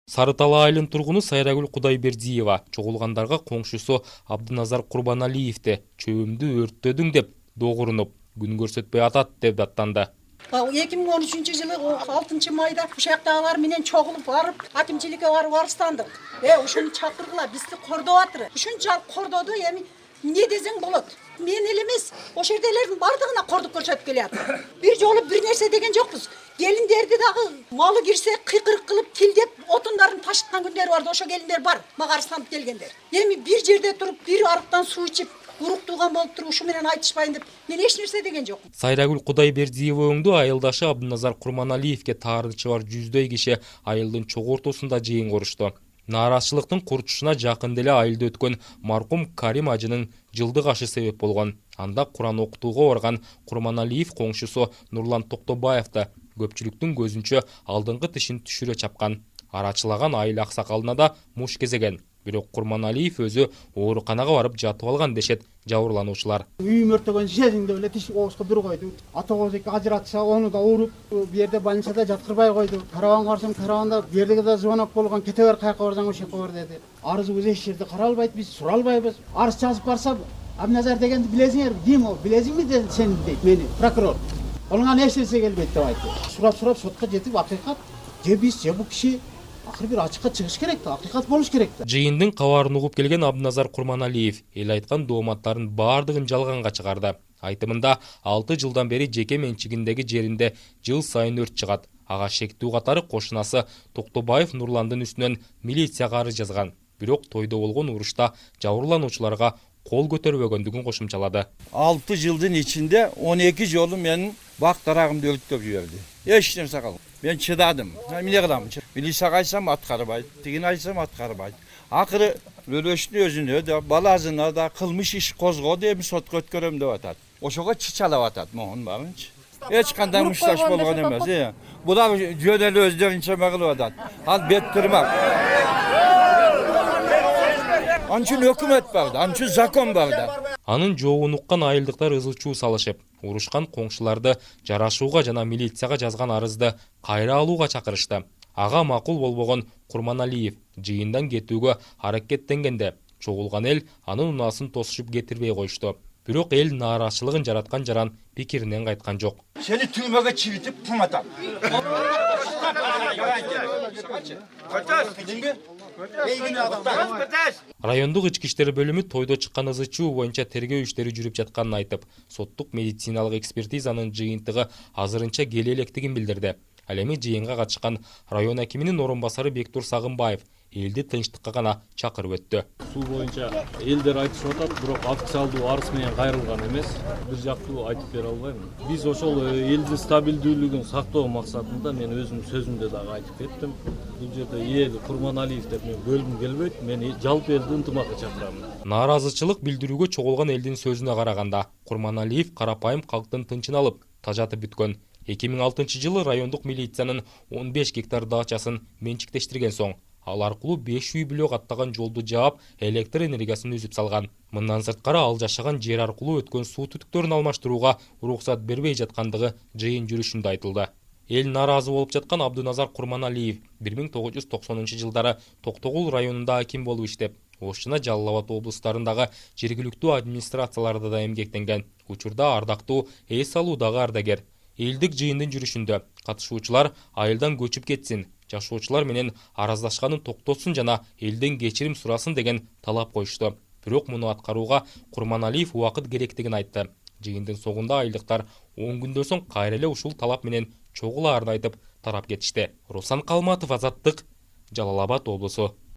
Сары Тала айылын тургуну Сайрагүл Кудайбердиева чогулгандарга коңшусу Абдыназар Курбаналиевди чөбүмдү өрттөдүң деп догурунуп, күн көрсөтпөй атат деп даттанды. 2013 жылы 6 майда ушактагылар менен чогулуп барып, акимчиликке барып арыздандык. Ушуну чакыргыла, бизди кордоп атыр. Ушунчалык кордоду, эми не десең болот. Мен эле эмес, ошол жердейлердин бардыгына кордук көрсөтүп келатыр. Бир жолу бир нерсе деген жокпуз. Келиндерди дагы малы кирсе кыйкырык кылып тилдеп отундарын ташыткан күндөрү бар. Ошо келиндер бар, мага арызданып келгендер. Эми бир жерде туруп, бир арыктан суу ичип, уруктууган болуп туруп, ушу менен айтышпайын деп мен эч нерсе деген жокмун. Сайрагүл Кудайбердиева өңдү айылдашы Абдыназар Курманалиевге таарынчы бар 100дөй киши айылдын чогуу ортосунда жыйын курушту. Нааразычылыктын курчушуна жакын деле айылда өткөн маркум Карим ажынын жылдык ашы себеп болгон. Анда Куран окутууга барган Курманалиев коңшусу Нурлан Токтобаевди көпчүлүктүн көзүнчө алдыңкы тишин түшүрө чапкан. Арачылаган айыл аксакалына да муш кезеген. Бирок Курманалиев өзү ооруканага барып жатып алган дешет жабырлануучулар. Үйүм өрттөгөн жеринде эле тиш оозго бир койду. Атогоз эки ажыратса, ону да ооруп, бу жерде больницада жаткырбай койду. Карабанга барсам, карабанда бу жердеги да звонок болгон, кете бер, каяка барсаң ошо жака бар деди. Арызыбыз эч жерде каралбайт, биз сура албайбыз. Арыз жазып барсам, Абдыназар дегенди билесиңерби? Ким ол? Билесиңби деди сен дейт мени, прокурор. Олуңан эч нерсе келбейт деп айтты. Сурап сотко жетип акыйкат же биз же бу киши акыры бир ачыкка чыгыш керек да, акыйкат болуш керек да. Жыйындын кабарын угуп келген Абдыназар Курманалиев эл айткан дооматтарын бардыгын жалганга чыгарды. Айтымында 6 жылдан бери жеке менчигиндеги жеринде жыл сайын өрт чыгат. Ага шектүү катары кошунасы Токтобаев Нурландын үстүнөн милицияга арыз жазган. Бирок тойдо болгон урушта жабырлануучуларга кол көтөрбөгөндүгүн кошумчалады. 6 жылдын ичинде 12 жолу менин бак тарагымды өлтүрүп жиберди. Эч нерсе калбады. Мен чыдадым. Эмне кылам? Милицияга айтсам аткарбайт, тигин айтсам аткарбайт. Акыры өрөштүн өзүнө да, баласына да кылмыш иш козго деп сотко өткөрөм деп атат. Ошого чычалап атат могун барынчы. Эч кандай мушташ болгон эмес. Булар жөн эле өздөрүнчө кылып атат. Ал бет турмак. Анчын өкмөт бар да, анчын закон бар да. Анын жообун уккан айылдыктар ызыл чуу салышып, урушкан коңшуларды жарашууга жана милицияга жазган арызды кайра алууга чакырышты. Ага макул болбогон Курманалиев жыйындан кетүүгө аракеттенгенде чогулган эл анын унаасын тосушуп кетирбей коюшту. Бирок эл нааразычылыгын жараткан жаран пикиринен кайткан жок. Сени түрмөгө чиритип туматам. Райондук ички иштер бөлүмү тойдо чыккан ызы чуу боюнча тергөө иштери жүрүп жатканын айтып, соттук медициналык экспертизанын жыйынтыгы азырынча келе электигин билдирди. Ал эми жыйынга катышкан район акиминин орун басары Бектур Сагынбаев элди тынчтыкка гана чакырып өттү. Суу боюнча элдер айтышып атат, бирок официалдуу арыз менен кайрылган эмес. Бир жактуу айтып бере албайм. Биз ошол элдин стабилдүүлүгүн сактоо максатында мен өзүмдүн сөзүмдө дагы айтып кеттим. Бул жерде эл Курманалиев деп мен бөлгүм келбейт. Мен жалпы элди ынтымакка чакырам. Нааразычылык билдирүүгө чогулган элдин сөзүнө караганда, Курманалиев карапайым калктын тынчын алып, тажатып бүткөн. 2006 жылы райондук милициянын 15 гектар дачасын менчиктештирген соң, ал аркылуу 5 үй бүлөк аттаган жолду жаап, электр энергиясын үзүп салган. Мындан сырткары ал жашаган жер аркылуу өткөн суу түтүктөрүн алмаштырууга уруксат бербей жаткандыгы жыйын жүрүшүндө айтылды. Эл нааразы болуп жаткан Абдыназар Курманалиев 1990 жылдары Токтогул районунда аким болуп иштеп, Ош жана Жалал Абад облустарындагы жергиликтүү администрацияларда да эмгектенген. Учурда ардактуу эс алуудагы ардагер. Элдик жыйындын жүрүшүндө катышуучулар айылдан көчүп кетсин, жашоочулар менен араздашканын токтотсун жана элден кечирим сурасын деген талап коюшту. Бирок муну аткарууга Курманалиев убакыт керектигин айтты. Жыйындын соңунда айылдыктар 10 күндөн соң кайра эле ушул талап менен чогулаарын айтып тарап кетишти. Руслан Калматов, Азаттык, Жалал Абад облусу.